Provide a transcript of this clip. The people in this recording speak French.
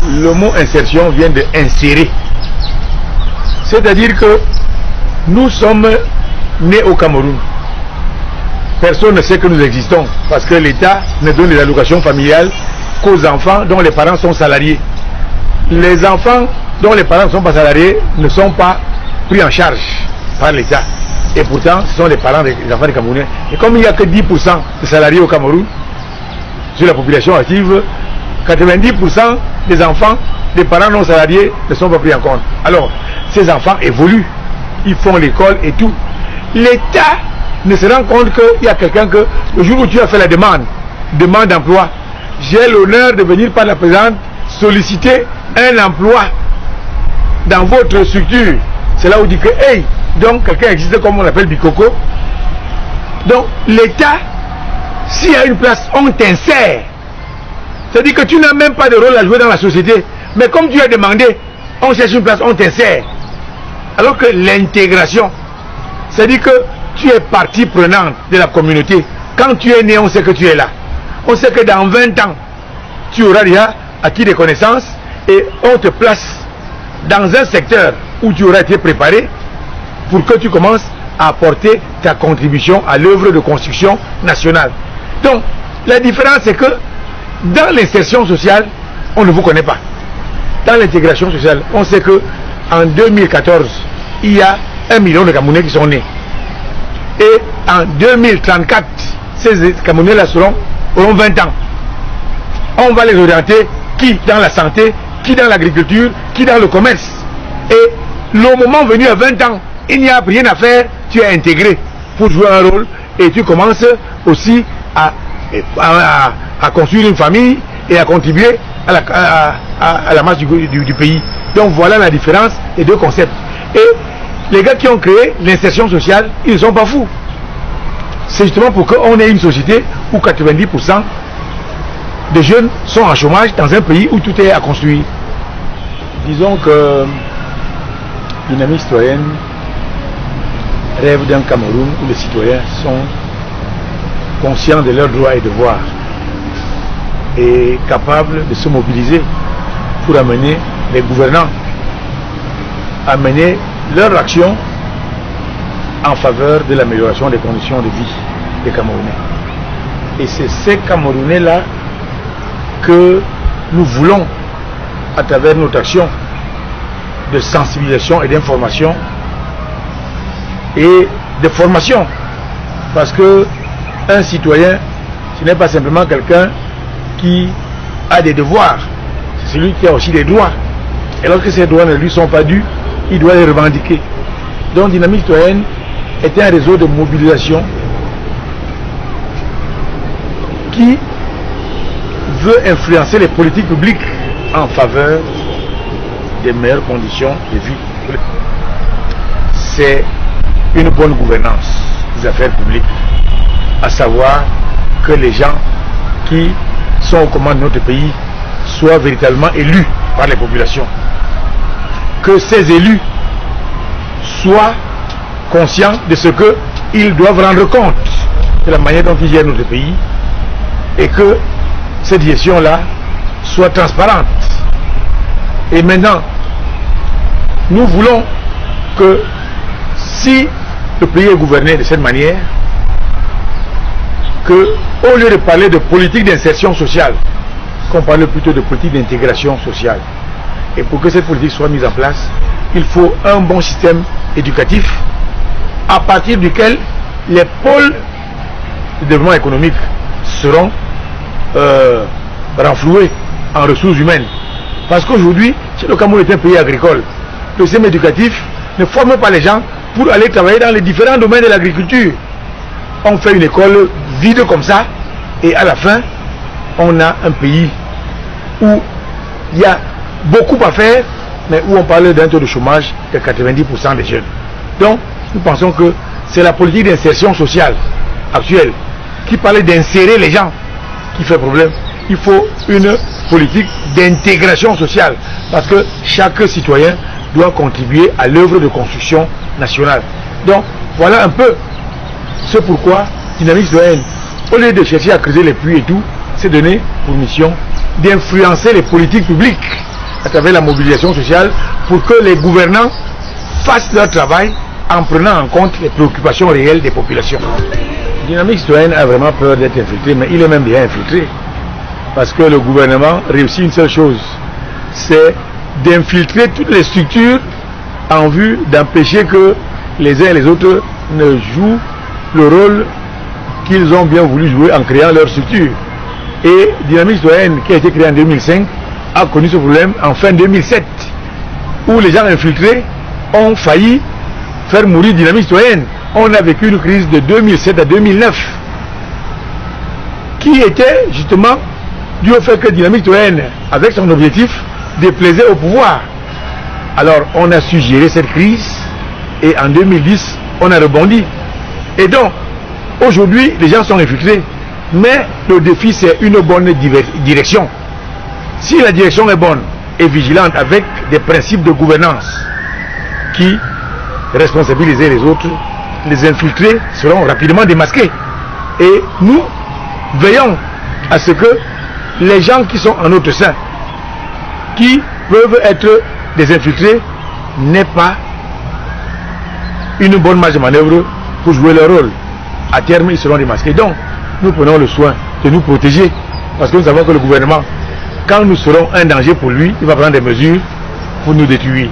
le mot insertion vient de insérer. C'est-à-dire que nous sommes nés au Cameroun. Personne ne sait que nous existons parce que l'État ne donne les allocations familiales qu'aux enfants dont les parents sont salariés. Les enfants dont les parents ne sont pas salariés ne sont pas pris en charge par l'État. Et pourtant, ce sont les parents des enfants des Camerounais. Et comme il n'y a que 10% de salariés au Cameroun, sur la population active, 90% des enfants des parents non salariés ne sont pas pris en compte. Alors, ces enfants évoluent, ils font l'école et tout. L'État ne se rend compte qu'il y a quelqu'un que, le jour où tu as fait la demande d'emploi, j'ai l'honneur de venir par la présidente solliciter un emploi dans votre structure. C'est là où on dit que, hey, donc quelqu'un existe comme on l'appelle Bikoko. Donc l'État, s'il y a une place, on t'insère. C'est-à-dire que tu n'as même pas de rôle à jouer dans la société. Mais comme tu as demandé, on cherche une place, on t'insère. Alors que l'intégration, c'est-à-dire que tu es partie prenante de la communauté. Quand tu es né, on sait que tu es là. On sait que dans 20 ans, tu auras déjà acquis des connaissances et on te place dans un secteur où tu auras été préparé pour que tu commences à apporter ta contribution à l'œuvre de construction nationale. Donc, la différence c'est que dans l'insertion sociale, on ne vous connaît pas. Dans l'intégration sociale, on sait que en 2014, il y a 1 million de Camerounais qui sont nés. Et en 2034, ces Camerounais-là auront 20 ans. On va les orienter, qui dans la santé, qui dans l'agriculture, qui dans le commerce. Et le moment venu à 20 ans, il n'y a rien à faire, tu es intégré pour jouer un rôle et tu commences aussi à construire une famille et à contribuer à la masse du pays. Donc voilà la différence des deux concepts. Et les gars qui ont créé l'insertion sociale, ils ne sont pas fous. C'est justement pour qu'on ait une société où 90% des jeunes sont en chômage dans un pays où tout est à construire. Disons que Dynamique citoyenne rêve d'un Cameroun où les citoyens sont conscients de leurs droits et devoirs et capables de se mobiliser pour amener les gouvernants à mener leur action en faveur de l'amélioration des conditions de vie des Camerounais. Et c'est ces Camerounais-là que nous voulons, à travers notre action de sensibilisation et d'information et de formation, parce que un citoyen, ce n'est pas simplement quelqu'un qui a des devoirs, c'est celui qui a aussi des droits. Et lorsque ces droits ne lui sont pas dus, il doit les revendiquer. Donc Dynamique citoyenne est un réseau de mobilisation qui veut influencer les politiques publiques en faveur des meilleures conditions de vie. C'est une bonne gouvernance des affaires publiques, à savoir que les gens qui sont aux commandes de notre pays soient véritablement élus par les populations, que ces élus soient conscients de ce qu'ils doivent rendre compte de la manière dont ils gèrent notre pays et que cette gestion-là soit transparente. Et maintenant, nous voulons que si le pays est gouverné de cette manière, que au lieu de parler de politique d'insertion sociale, qu'on parle plutôt de politique d'intégration sociale. Et pour que cette politique soit mise en place, il faut un bon système éducatif à partir duquel les pôles de développement économique seront renfloués en ressources humaines. Parce qu'aujourd'hui, si le Cameroun est un pays agricole, le système éducatif ne forme pas les gens pour aller travailler dans les différents domaines de l'agriculture. On fait une école vide comme ça, et à la fin, on a un pays où il y a beaucoup à faire, mais où on parle d'un taux de chômage de 90% des jeunes. Donc, nous pensons que c'est la politique d'insertion sociale actuelle qui parlait d'insérer les gens qui fait problème. Il faut une politique d'intégration sociale, parce que chaque citoyen doit contribuer à l'œuvre de construction nationale. Donc, voilà un peu ce pourquoi Dynamique citoyenne, au lieu de chercher à creuser les puits et tout, s'est donné pour mission d'influencer les politiques publiques à travers la mobilisation sociale, pour que les gouvernants fassent leur travail en prenant en compte les préoccupations réelles des populations. Dynamique citoyenne a vraiment peur d'être infiltré, mais il est même bien infiltré. Parce que le gouvernement réussit une seule chose, c'est d'infiltrer toutes les structures en vue d'empêcher que les uns et les autres ne jouent le rôle qu'ils ont bien voulu jouer en créant leur structure. Et Dynamique citoyenne, qui a été créée en 2005, a connu ce problème en fin 2007, où les gens infiltrés ont failli faire mourir Dynamique citoyenne. On a vécu une crise de 2007 à 2009, qui était justement dû au fait que Dynamique citoyenne, avec son objectif, déplaisait au pouvoir. Alors on a su gérer cette crise, et en 2010, on a rebondi. Et donc, aujourd'hui, les gens sont infiltrés, mais le défi, c'est une bonne direction. Si la direction est bonne et vigilante, avec des principes de gouvernance qui responsabilisent les autres, les infiltrés seront rapidement démasqués. Et nous veillons à ce que les gens qui sont en notre sein, qui peuvent être des infiltrés, n'aient pas une bonne marge de manœuvre pour jouer leur rôle. À terme, ils seront démasqués. Donc, nous prenons le soin de nous protéger, parce que nous savons que le gouvernement, quand nous serons un danger pour lui, il va prendre des mesures pour nous détruire.